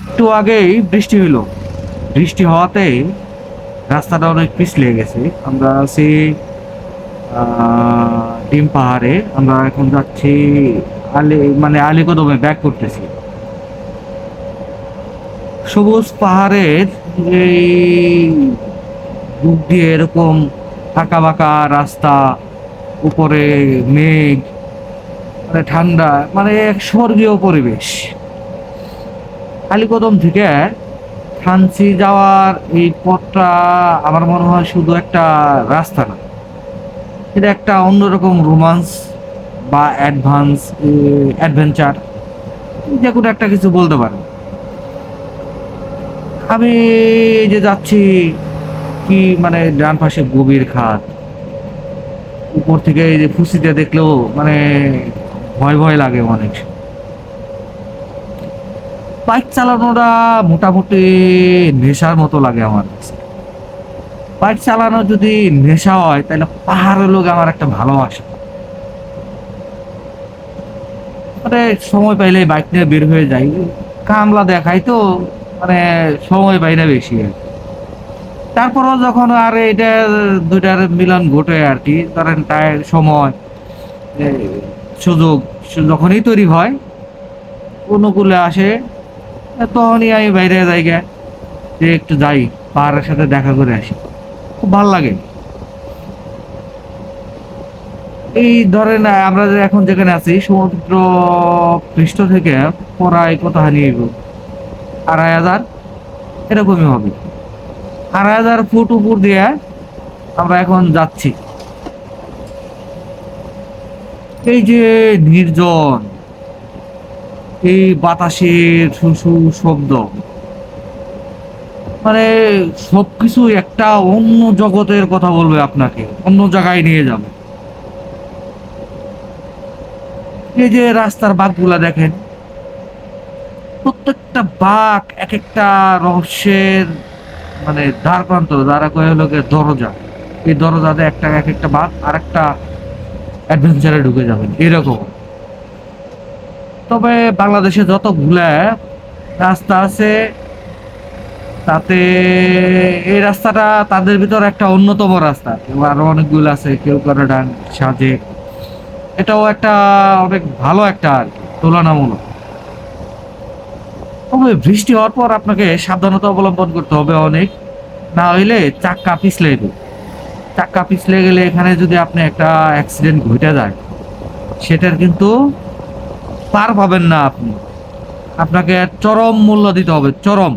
একটু আগেই বৃষ্টি হইলো। বৃষ্টি হওয়াতে রাস্তাটা অনেক পিছলে গেছে। আমরা আছি ডিম পাহাড়ে। আমরা এখন যাচ্ছি আলীকদমে ব্যাক করতেছি। সবুজ পাহাড়ের এই বুক দিয়ে এরকম আঁকা বাঁকা রাস্তা, উপরে মেঘ, মানে ঠান্ডা, মানে এক স্বর্গীয় পরিবেশ। আলীকদম থেকে থানচি যাওয়ার এই পথটা আমার মনে হয় শুধু একটা রাস্তা না, এটা একটা অন্যরকম রোমান্স বা অ্যাডভেঞ্চার, যে কোনো একটা কিছু বলতে পারেন। আমি এই যে যাচ্ছি, কি মানে ডান পাশে গভীর খাদ, উপর থেকে এই যে ফুসিতে দেখলেও মানে ভয় ভয় লাগে অনেক। বাইক চালানোটা মোটামুটি নেশার মতো লাগে আমার কাছে। বাইক চালানো যদি নেশা হয় তাহলে পাহাড়ের লোক আমার একটা ভালোবাসা। মানে সময় পাইলে বাইক নিয়ে বের হয়ে যাই, কামলা দেখাই তো, মানে সময় পাই না বেশি আর কি। তারপরও যখন আর এটা দুইটার মিলন ঘটে আর কি, ধরেন সময়, এ, সুযোগ যখনই তৈরি হয়, অনুকূলে আসে, তখনই আমি বাইরে যাই গে, যে একটু যাই, পাহাড়ের সাথে দেখা করে আসি, খুব ভালো লাগে। এই ধরেন আমরা যে এখন যেখানে আছি, সমুদ্র পৃষ্ঠ থেকে প্রায় কত হানি 2,500, এরকমই হবে। 2,500 ফুট উপর দিয়ে আমরা এখন যাচ্ছি। এই যে নির্জন, এই বাতাসের শু শব্দ, মানে সবকিছু একটা অন্য জগতের কথা বলবে, আপনাকে অন্য জায়গায় নিয়ে যাবে। এই যে রাস্তার বাঁকগুলা দেখেন, প্রত্যেকটা বাঁক এক একটা রহস্যের, মানে দ্বার প্রান্ত, যারা কয়ে হলো গিয়ে দরজা। এই দরজাতে একটা এক একটা বাঁক আর একটা অ্যাডভেঞ্চারে ঢুকে যাবেন এরকম। তবে বাংলাদেশে যতগুলা রাস্তা আছে, তাতে এই রাস্তাটা তাদের ভিতর একটা অন্যতম রাস্তা। কেউ আরো অনেকগুলো আছে, কেউ করে ডান সাজে, এটাও একটা অনেক ভালো একটা আর কি, তুলনামূলক। তবে বৃষ্টি হওয়ার পর আপনাকে সাবধানতা অবলম্বন করতে হবে অনেক, না হইলে চাক্কা পিছলে যাবে। চাক্কা পিছলে গেলে এখানে যদি আপনি একটা অ্যাক্সিডেন্ট ঘটে যায়, সেটার কিন্তু পার পাবেন না আপনি। আপনাকে চরম মূল্য দিতে হবে, চরম।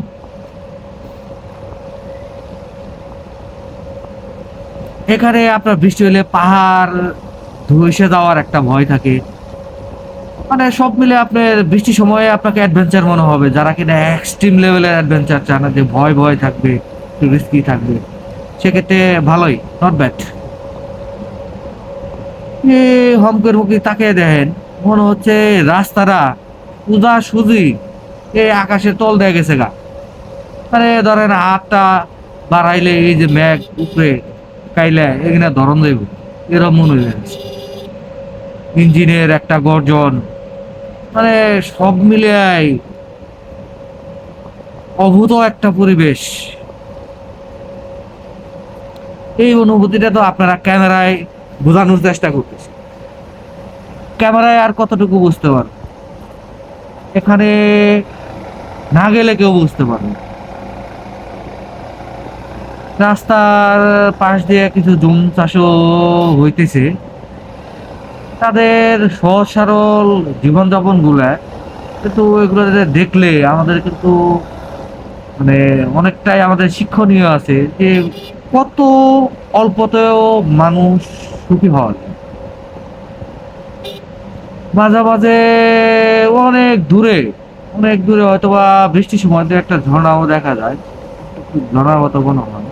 এখানে আপনার বৃষ্টি হলে পাহাড় ধসে যাওয়ার একটা ভয় থাকে। মানে সব মিলে আপনার বৃষ্টির সময়ে আপনাকে অ্যাডভেঞ্চার মনে হবে, যারা কিনা এক্সট্রিম লেভেলের অ্যাডভেঞ্চার চান, যে ভয় ভয় থাকবে, একটু রিস্কি থাকবে, সেক্ষেত্রে ভালোই, নট ব্যাড। হমকের মুখে তাকিয়ে দেখেন, মনে হচ্ছে রাস্তাটা উদা সুজি এই আকাশের তল দিয়ে গেছে গা। মানে ধরেন হাতটা বাড়াইলে এই যে মেঘ উপরে কাইলে এখানে ধরন যাইব, এরকম মনে হয়ে যাচ্ছে। ইঞ্জিনের একটা গর্জন, মানে সব মিলে অভূত একটা পরিবেশ। এই অনুভূতিটা তো আপনারা ক্যামেরায় বোঝানোর চেষ্টা করতেছে, ক্যামেরায় আর কতটুকু বুঝতে পারবে, এখানে না গেলে কেউ বুঝতে পারবে না। রাস্তার পাশ দিয়ে কিছু জুম চাষও হইতেছে। তাদের সহজ সরল জীবনযাপন গুলা কিন্তু এগুলো দেখলে আমাদের কিন্তু মানে অনেকটাই আমাদের শিক্ষণীয় আছে, যে কত অল্পতেও মানুষ সুখী হওয়া যায়। মাঝে মাঝে অনেক দূরে, অনেক দূরে হয়তো বা বৃষ্টির সময় একটা ঝর্ণাও দেখা যায়, ঝর্ণার মতো মনে হয়।